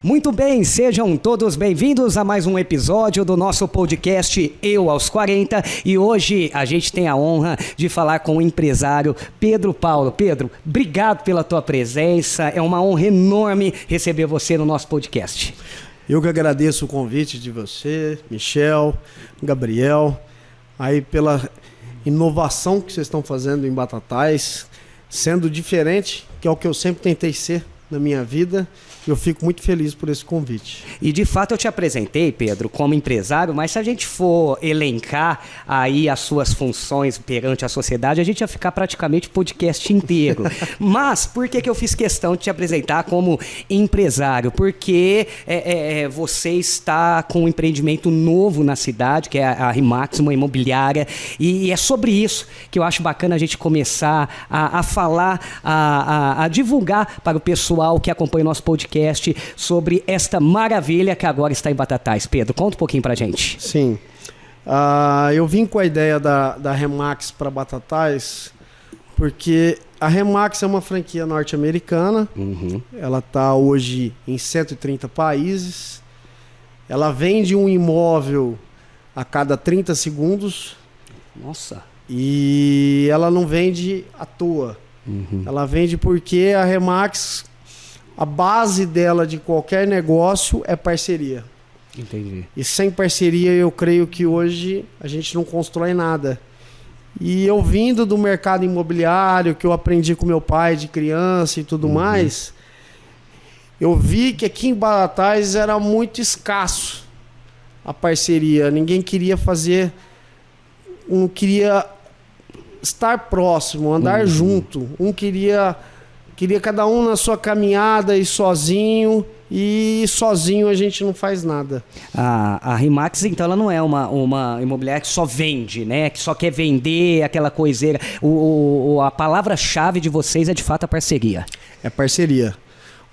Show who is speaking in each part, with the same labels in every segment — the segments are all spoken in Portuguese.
Speaker 1: Muito bem, sejam todos bem-vindos a mais um episódio do nosso podcast Eu aos 40 e hoje a gente tem a honra de falar com o empresário Pedro Paulo. Pedro, obrigado pela tua presença, é uma honra enorme receber você no nosso podcast.
Speaker 2: Eu que agradeço o convite de você, Michel, Gabriel, aí pela inovação que vocês estão fazendo em Batatais, sendo diferente, que é o que eu sempre tentei ser na minha vida. Eu fico muito feliz por esse convite.
Speaker 1: E de fato eu te apresentei, Pedro, como empresário, mas se a gente for elencar aí as suas funções perante a sociedade, a gente ia ficar praticamente o podcast inteiro. Mas por que eu fiz questão de te apresentar como empresário? Porque você está com um empreendimento novo na cidade, que é a RE/MAX, uma imobiliária, e é sobre isso que eu acho bacana a gente começar a falar, a divulgar para o pessoal que acompanha o nosso podcast sobre esta maravilha que agora está em Batatais. Pedro, conta um pouquinho pra gente.
Speaker 2: Sim. Eu vim com a ideia da RE/MAX para Batatais porque a RE/MAX é uma franquia norte-americana. Ela está hoje em 130 países. Ela vende um imóvel a cada 30 segundos.
Speaker 1: Nossa!
Speaker 2: E ela não vende à toa. Ela vende porque a RE/MAX, a base dela de qualquer negócio é parceria.
Speaker 1: Entendi.
Speaker 2: E sem parceria eu creio que hoje a gente não constrói nada. E eu vindo do mercado imobiliário, que eu aprendi com meu pai de criança e tudo mais, eu vi que aqui em Batatais era muito escasso a parceria. Ninguém queria fazer, não queria estar próximo, andar junto. Queria cada um na sua caminhada e sozinho a gente não faz nada.
Speaker 1: A RE/MAX, então, ela não é uma imobiliária que só vende, né? Que só quer vender aquela coiseira. A palavra-chave de vocês é, de fato, a parceria.
Speaker 2: É parceria.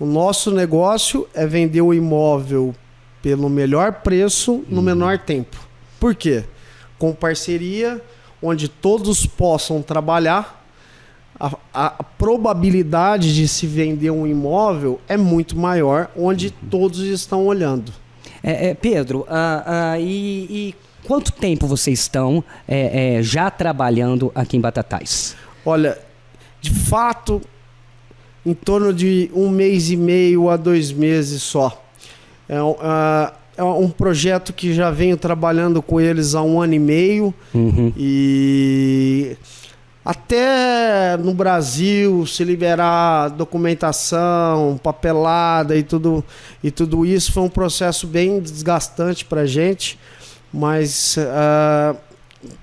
Speaker 2: O nosso negócio é vender o imóvel pelo melhor preço no menor tempo. Por quê? Com parceria, onde todos possam trabalhar, a probabilidade de se vender um imóvel é muito maior, onde todos estão olhando.
Speaker 1: Pedro, e quanto tempo vocês estão já trabalhando aqui em Batatais?
Speaker 2: Olha, de fato, em torno de 1 mês e meio a 2 meses só. É um projeto que já venho trabalhando com eles há 1 ano e meio. E até no Brasil se liberar documentação, papelada e tudo isso foi um processo bem desgastante para a gente, mas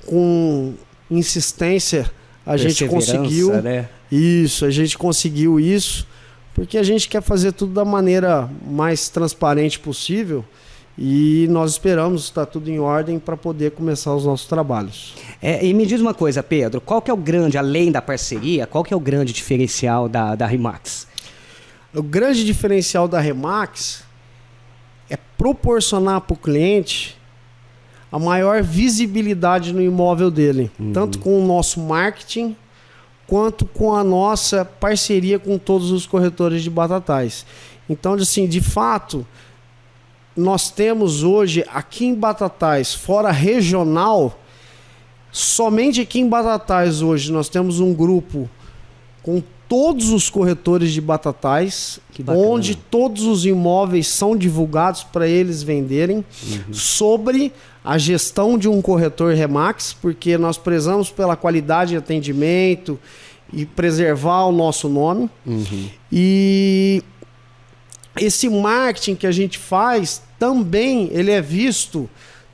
Speaker 2: com insistência a gente conseguiu,
Speaker 1: né?
Speaker 2: A gente conseguiu isso, porque a gente quer fazer tudo da maneira mais transparente possível. E nós esperamos estar tudo em ordem para poder começar os nossos trabalhos.
Speaker 1: E me diz uma coisa, Pedro, qual que é o grande, além da parceria, qual que é o grande diferencial da RE/MAX?
Speaker 2: O grande diferencial da RE/MAX é proporcionar para o cliente a maior visibilidade no imóvel dele, tanto com o nosso marketing, quanto com a nossa parceria com todos os corretores de Batatais. Então, assim, de fato, nós temos hoje aqui em Batatais, fora regional, somente aqui em Batatais hoje nós temos um grupo com todos os corretores de Batatais, onde todos os imóveis são divulgados para eles venderem, sobre a gestão de um corretor RE/MAX, porque nós prezamos pela qualidade de atendimento e preservar o nosso nome. E esse marketing que a gente faz também ele é visto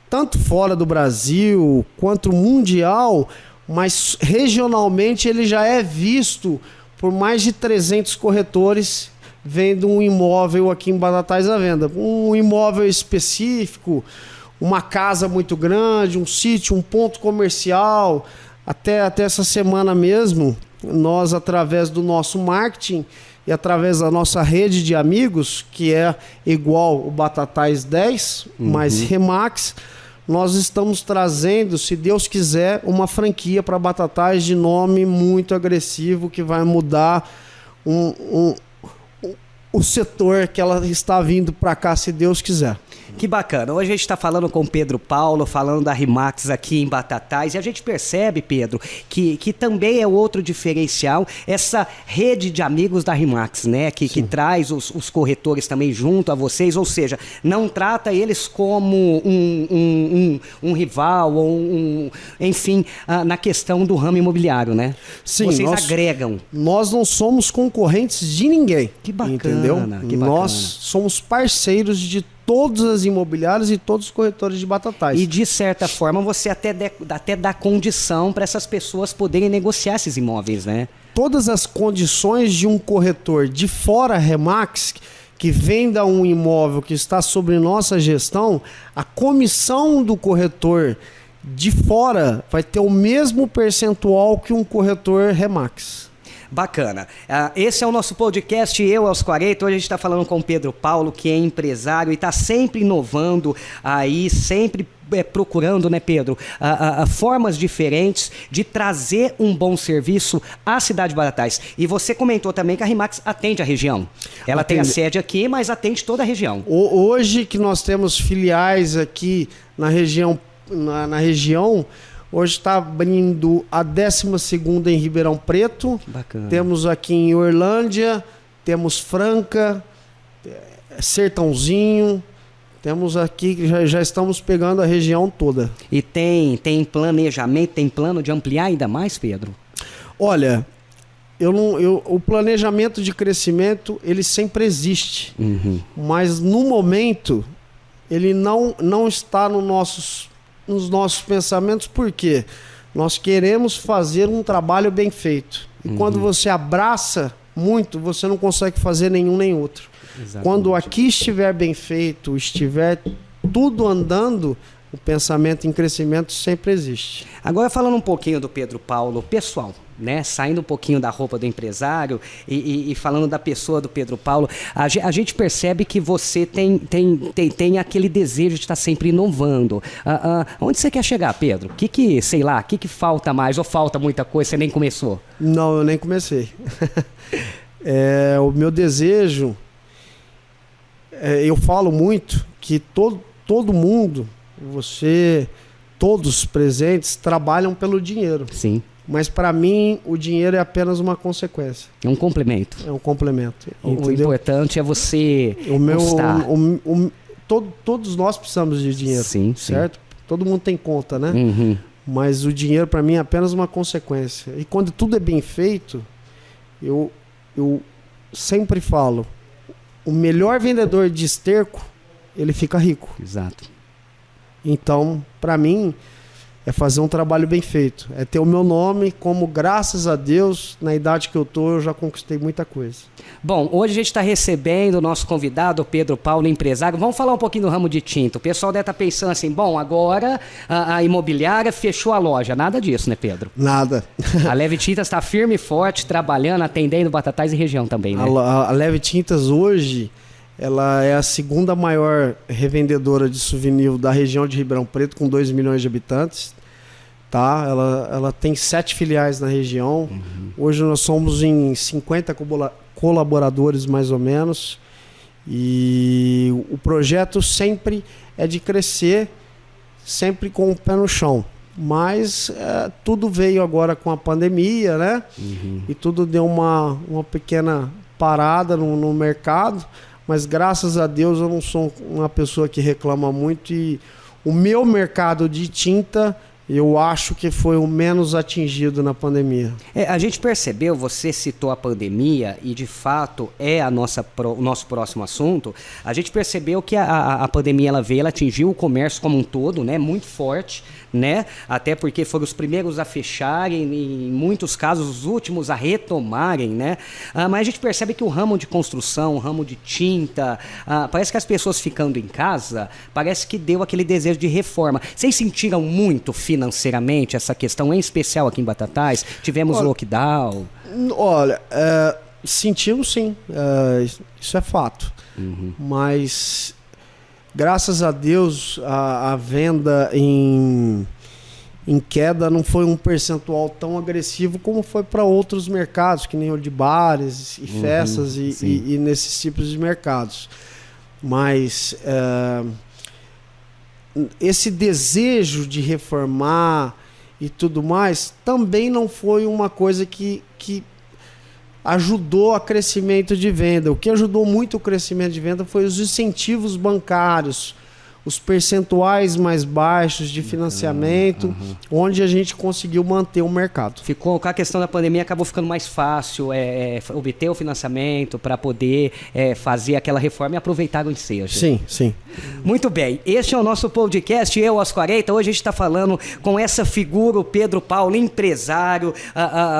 Speaker 2: tanto fora do Brasil quanto mundial, mas regionalmente ele já é visto por mais de 300 corretores vendo um imóvel aqui em Batatais à venda. Um imóvel específico, uma casa muito grande, um sítio, um ponto comercial. Até essa semana mesmo, nós, através do nosso marketing e através da nossa rede de amigos, que é igual o Batatais 10, mais RE/MAX, nós estamos trazendo, se Deus quiser, uma franquia para Batatais de nome muito agressivo, que vai mudar o setor que ela está vindo para cá, se Deus quiser.
Speaker 1: Que bacana. Hoje a gente está falando com o Pedro Paulo, falando da Rimax aqui em Batatais, e a gente percebe, Pedro, que também é outro diferencial, essa rede de amigos da Rimax, né? Que traz os corretores também junto a vocês, ou seja, não trata eles como um rival, ou enfim, na questão do ramo imobiliário, né?
Speaker 2: Sim,
Speaker 1: vocês agregam.
Speaker 2: Nós não somos concorrentes de ninguém.
Speaker 1: Que bacana,
Speaker 2: entendeu?
Speaker 1: Que bacana.
Speaker 2: Nós somos parceiros de todas as imobiliárias e todos os corretores de Batatais.
Speaker 1: E de certa forma você até dá condição para essas pessoas poderem negociar esses imóveis, né?
Speaker 2: Todas as condições de um corretor de fora Remax que venda um imóvel que está sob nossa gestão, a comissão do corretor de fora vai ter o mesmo percentual que um corretor Remax.
Speaker 1: Bacana. Esse é o nosso podcast, Eu aos 40. Hoje a gente está falando com o Pedro Paulo, que é empresário e está sempre inovando aí, sempre procurando, né, Pedro, formas diferentes de trazer um bom serviço à cidade de Batatais. E você comentou também que a Rimax atende a região. Ela tem a sede aqui, mas atende toda a região.
Speaker 2: Hoje que nós temos filiais aqui na região, hoje está abrindo a 12ª em Ribeirão Preto.
Speaker 1: Bacana.
Speaker 2: Temos aqui em Orlândia, temos Franca, Sertãozinho. Temos aqui, já estamos pegando a região toda.
Speaker 1: E tem planejamento, tem plano de ampliar ainda mais, Pedro?
Speaker 2: Olha, o planejamento de crescimento, ele sempre existe.
Speaker 1: Uhum.
Speaker 2: Mas no momento, ele não está nos nossos pensamentos, porque nós queremos fazer um trabalho bem feito. E quando você abraça muito, você não consegue fazer nenhum nem outro. Exatamente. Quando aqui estiver bem feito, estiver tudo andando, o pensamento em crescimento sempre existe.
Speaker 1: Agora falando um pouquinho do Pedro Paulo, pessoal, né? Saindo um pouquinho da roupa do empresário e falando da pessoa do Pedro Paulo, a gente percebe que você tem aquele desejo de estar sempre inovando. Onde você quer chegar, Pedro? O que falta mais? Ou falta muita coisa, você nem começou?
Speaker 2: Não, eu nem comecei. O meu desejo, eu falo muito que todo mundo, todos os presentes trabalham pelo dinheiro.
Speaker 1: Sim.
Speaker 2: Mas para mim o dinheiro é apenas uma consequência.
Speaker 1: É um complemento.
Speaker 2: É um complemento.
Speaker 1: O importante é você gostar.
Speaker 2: Todos nós precisamos de dinheiro,
Speaker 1: sim,
Speaker 2: certo? Sim. Todo mundo tem conta, né?
Speaker 1: Uhum.
Speaker 2: Mas o dinheiro para mim é apenas uma consequência. E quando tudo é bem feito, eu sempre falo, o melhor vendedor de esterco, ele fica rico.
Speaker 1: Exato.
Speaker 2: Então, para mim, é fazer um trabalho bem feito. É ter o meu nome, como graças a Deus, na idade que eu tô, eu já conquistei muita coisa.
Speaker 1: Bom, hoje a gente está recebendo o nosso convidado, o Pedro Paulo, empresário. Vamos falar um pouquinho do ramo de tinta. O pessoal deve estar pensando assim, bom, agora a imobiliária fechou a loja. Nada disso, né, Pedro?
Speaker 2: Nada.
Speaker 1: A Leve Tintas está firme e forte, trabalhando, atendendo Batatais e região também, né?
Speaker 2: A Leve Tintas hoje, ela é a segunda maior revendedora de souvenir da região de Ribeirão Preto, com 2 milhões de habitantes. Tá? Ela tem 7 filiais na região. Uhum. Hoje nós somos em 50 colaboradores, mais ou menos. E o projeto sempre é de crescer, sempre com o pé no chão. Mas tudo veio agora com a pandemia, né? Uhum. E tudo deu uma pequena parada no mercado. Mas graças a Deus eu não sou uma pessoa que reclama muito. E o meu mercado de tinta, eu acho que foi o menos atingido na pandemia.
Speaker 1: A gente percebeu, você citou a pandemia e de fato é o nosso próximo assunto. A gente percebeu que a pandemia ela atingiu o comércio como um todo, né? Muito forte, né? Até porque foram os primeiros a fecharem e em muitos casos os últimos a retomarem, né? Mas a gente percebe que o ramo de construção, o ramo de tinta, parece que as pessoas ficando em casa, parece que deu aquele desejo de reforma. Vocês sentiram muito financeiramente essa questão, em especial aqui em Batatais? Tivemos lockdown?
Speaker 2: Olha, sentimos sim, isso é fato. Uhum. Mas graças a Deus a venda em em queda, não foi um percentual tão agressivo como foi para outros mercados, que nem o de bares e festas e nesses tipos de mercados. Mas esse desejo de reformar e tudo mais também não foi uma coisa que ajudou a crescimento de venda. O que ajudou muito o crescimento de venda foi os incentivos bancários, os percentuais mais baixos de financiamento, onde a gente conseguiu manter o mercado.
Speaker 1: Ficou, com a questão da pandemia, acabou ficando mais fácil obter o financiamento para poder fazer aquela reforma e aproveitar o ensejo.
Speaker 2: Sim, sim.
Speaker 1: Muito bem, este é o nosso podcast, Eu aos 40. Hoje a gente está falando com essa figura, o Pedro Paulo, empresário,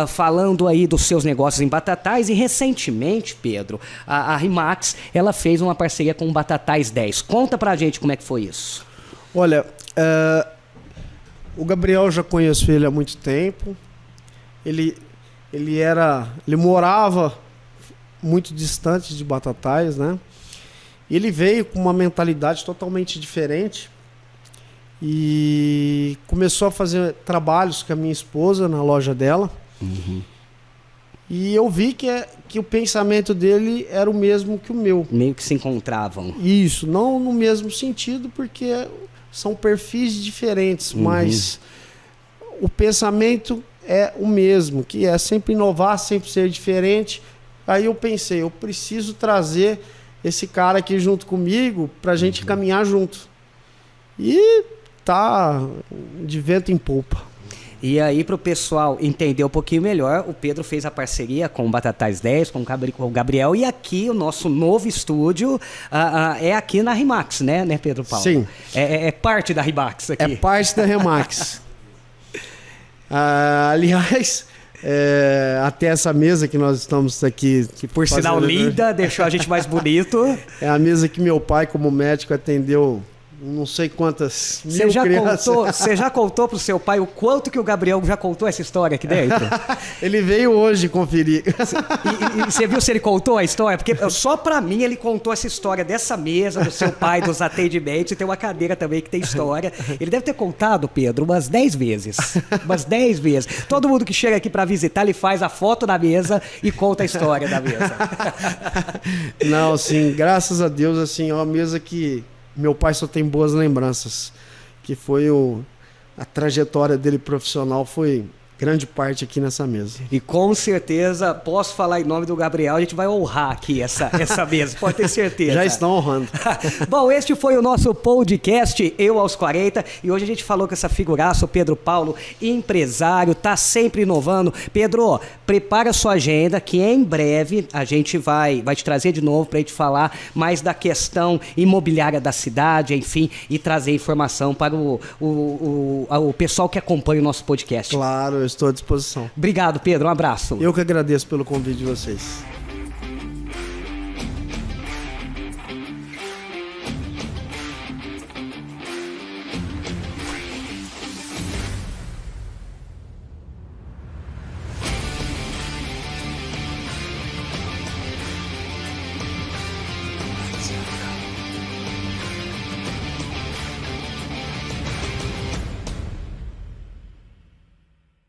Speaker 1: falando aí dos seus negócios em Batatais. E recentemente, Pedro, a RE/MAX, ela fez uma parceria com o Batatais 10. Conta pra gente como é que foi isso.
Speaker 2: Olha, o Gabriel, já conheço ele há muito tempo. Ele morava muito distante de Batatais, né? Ele veio com uma mentalidade totalmente diferente e começou a fazer trabalhos com a minha esposa na loja dela. E eu vi que o pensamento dele era o mesmo que o meu.
Speaker 1: Meio que se encontravam.
Speaker 2: Isso, não no mesmo sentido, porque são perfis diferentes, mas o pensamento é o mesmo, que é sempre inovar, sempre ser diferente. Aí eu pensei, eu preciso trazer esse cara aqui junto comigo pra gente caminhar junto. E tá de vento em polpa.
Speaker 1: E aí, para o pessoal entender um pouquinho melhor, o Pedro fez a parceria com o Batatais 10, com o Gabriel, e aqui o nosso novo estúdio é aqui na RE/MAX, né, Pedro Paulo?
Speaker 2: Sim.
Speaker 1: É parte da RE/MAX aqui.
Speaker 2: É parte da RE/MAX. Aliás, até essa mesa que nós estamos aqui...
Speaker 1: Que por sinal linda, deixou a gente mais bonito.
Speaker 2: É a mesa que meu pai, como médico, atendeu... não sei quantas mil crianças.
Speaker 1: Você já contou pro seu pai o quanto que o Gabriel já contou essa história aqui dentro?
Speaker 2: Ele veio hoje conferir.
Speaker 1: E você viu se ele contou a história? Porque só pra mim ele contou essa história dessa mesa, do seu pai, dos atendimentos, e tem uma cadeira também que tem história. Ele deve ter contado, Pedro, umas 10 vezes. Umas 10 vezes. Todo mundo que chega aqui pra visitar, ele faz a foto da mesa e conta a história da mesa.
Speaker 2: Não, assim, graças a Deus, assim, é uma mesa que meu pai só tem boas lembranças, que foi a trajetória dele profissional foi grande parte aqui nessa mesa.
Speaker 1: E com certeza, posso falar em nome do Gabriel, a gente vai honrar aqui essa mesa, pode ter certeza.
Speaker 2: Já estão honrando.
Speaker 1: Bom, este foi o nosso podcast, Eu aos 40, e hoje a gente falou com essa figuraça, o Pedro Paulo, empresário, tá sempre inovando. Pedro, prepara sua agenda, que em breve a gente vai te trazer de novo pra gente falar mais da questão imobiliária da cidade, enfim, e trazer informação para o pessoal que acompanha o nosso podcast.
Speaker 2: Claro, eu estou à disposição.
Speaker 1: Obrigado, Pedro. Um abraço.
Speaker 2: Eu que agradeço pelo convite de vocês.